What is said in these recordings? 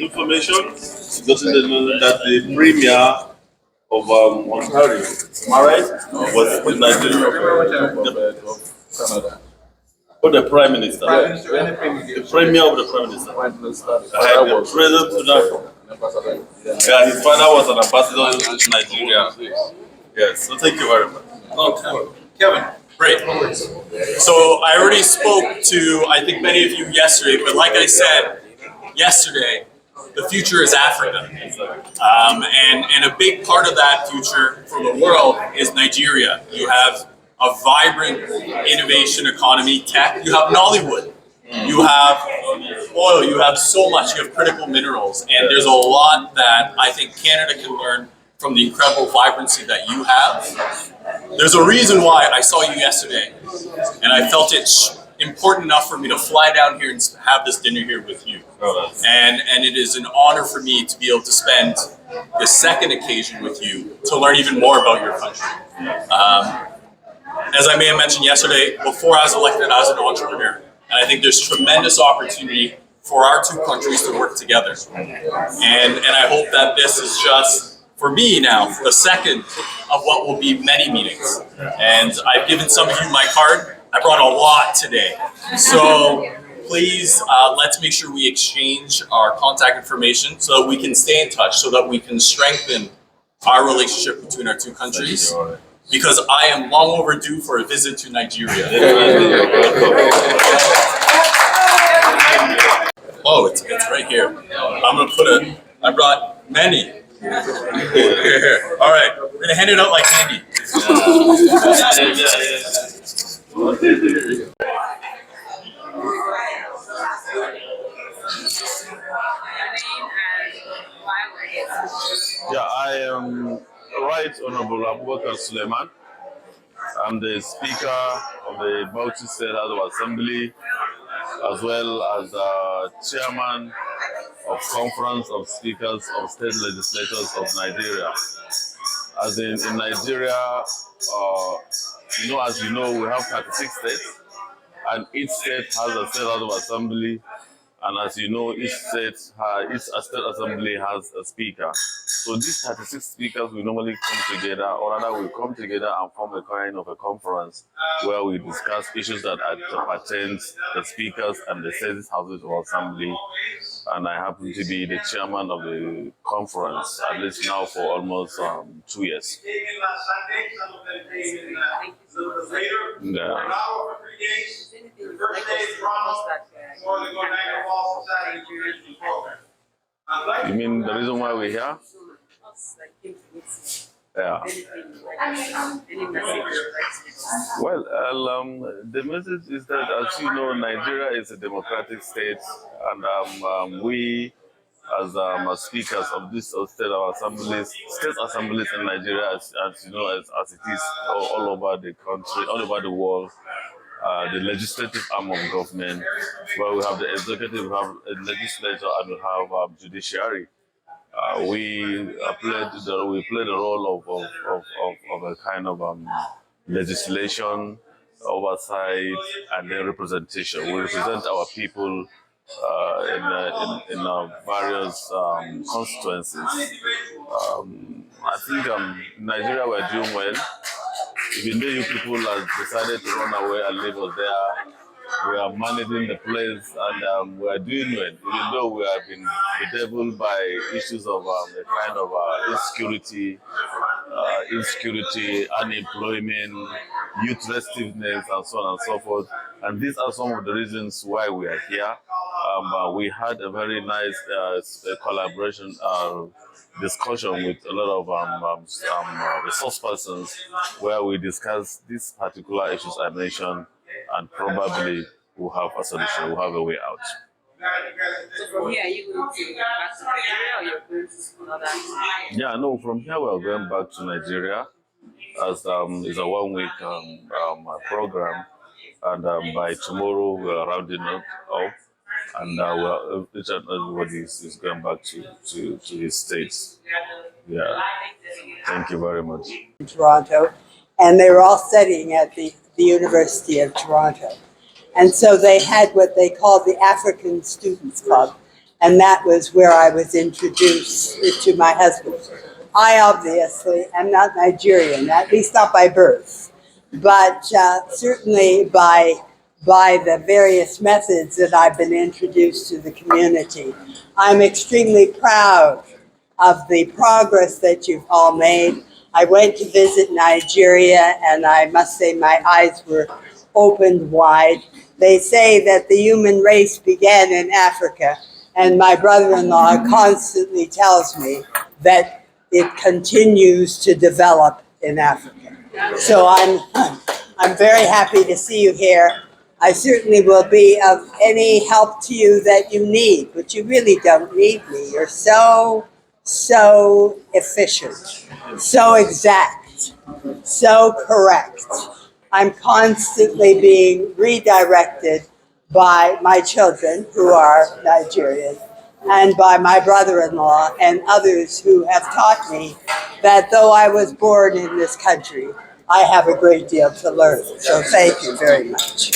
information, that the premier of Ontario, am I right? Was in Nigeria. Canada. Oh, the Prime Minister. The Premier of the Prime Minister. The President to that. Yeah, his father was an ambassador in Nigeria. Yes, so thank you very much. Okay. Kevin, great. So I already spoke to, I think, many of you yesterday, but like I said yesterday, the future is Africa. And a big part of that future for the world is Nigeria. You have a vibrant innovation economy, tech. You have Nollywood. You have oil. You have so much. You have critical minerals. And there's a lot that I think Canada can learn from the incredible vibrancy that you have. There's a reason why I saw you yesterday, and I felt it important enough for me to fly down here and have this dinner here with you. And it is an honor for me to be able to spend the second occasion with you to learn even more about your country. As I may have mentioned yesterday, before I was elected, I was an entrepreneur. And I think there's tremendous opportunity for our two countries to work together. And I hope that this is just, for me now, the second of what will be many meetings. And I've given some of you my card. I brought a lot today. So please, let's make sure we exchange our contact information so that we can stay in touch, so that we can strengthen our relationship between our two countries. Because I am long overdue for a visit to Nigeria. Oh, it's right here. I'm gonna put I brought many. Here. All right, we're gonna hand it out like candy. Yeah, I am Right Honorable Abubakar Sulieman. I'm the Speaker of the Bauchi State House of Assembly, as well as Chairman of Conference of Speakers of State Legislatures of Nigeria. As in Nigeria, as you know, we have 36 states, and each state has a State House of Assembly. And as you know, each state assembly has a speaker. So these 36 speakers will normally come together, or rather will come together and form a kind of a conference where we discuss issues that pertain to the speakers and the state houses of assembly. And I happen to be the chairman of the conference, at least now for almost 2 years. Yeah. You mean the reason why we're here? Yeah. Well, the message is that, as you know, Nigeria is a democratic state, and we, as speakers of this state assemblies in Nigeria, as you know, as it is all over the country, all over the world. The legislative arm of government, where we have the executive, we have a legislature, and we have judiciary. We play the role of a kind of legislation, oversight, and then representation. We represent our people in our various constituencies. I think in Nigeria we're doing well. Even though you people have decided to run away and leave us there, we are managing the place, and we are doing well. Even though we have been bedeviled by issues of a kind of insecurity, unemployment, youth restiveness, and so on and so forth. And these are some of the reasons why we are here. We had a very nice collaboration discussion with a lot of resource persons, where we discussed these particular issues I mentioned, and probably we'll have a solution, we'll have a way out. So from here, are you going to back to Nigeria, or you're going to another? Yeah, no, from here we're going back to Nigeria, as it's a 1 week program, and by tomorrow we're rounding up. And each and everybody is going back to his states. Yeah. Thank you very much. In Toronto, and they were all studying at the University of Toronto. And so they had what they called the African Students Club. and that was where I was introduced to my husband. I obviously am not Nigerian, at least not by birth, but certainly by the various methods that I've been introduced to the community. I'm extremely proud of the progress that you've all made. I went to visit Nigeria, and I must say my eyes were opened wide. They say that the human race began in Africa, and my brother-in-law constantly tells me that it continues to develop in Africa. So I'm very happy to see you here. I certainly will be of any help to you that you need, but you really don't need me. You're so efficient, so exact, so correct. I'm constantly being redirected by my children, who are Nigerian, and by my brother-in-law and others who have taught me that though I was born in this country, I have a great deal to learn. So thank you very much.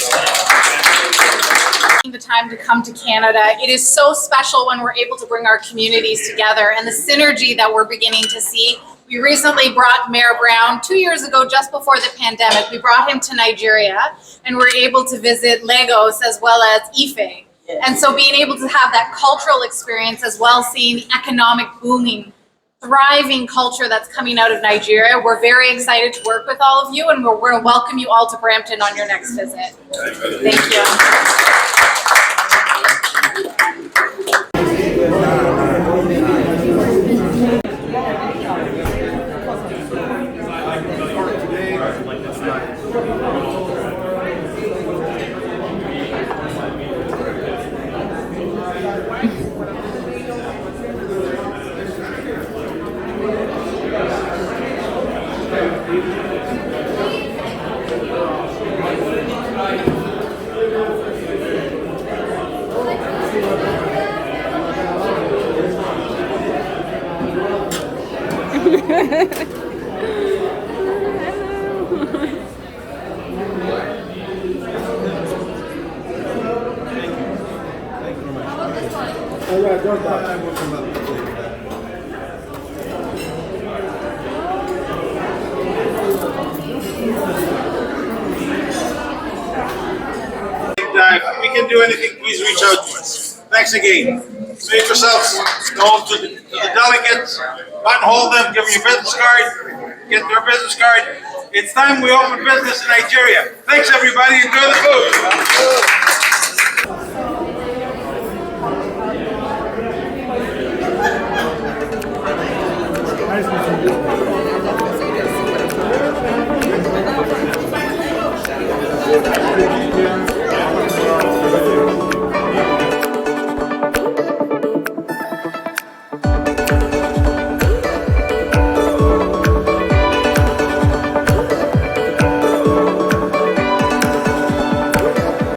The time to come to Canada. It is so special when we're able to bring our communities together and the synergy that we're beginning to see. We recently brought Mayor Brown 2 years ago, just before the pandemic. We brought him to Nigeria and we're able to visit Lagos as well as Ife. And so being able to have that cultural experience as well, seeing the economic booming, thriving culture that's coming out of Nigeria, we're very excited to work with all of you, and we're going to welcome you all to Brampton on your next visit. Thank you. If we can do anything, please reach out to us. Thanks again. Make yourselves known to the delegates, buttonhole them, give them your business card, get their business card. It's time we open business in Nigeria. Thanks everybody, enjoy the food.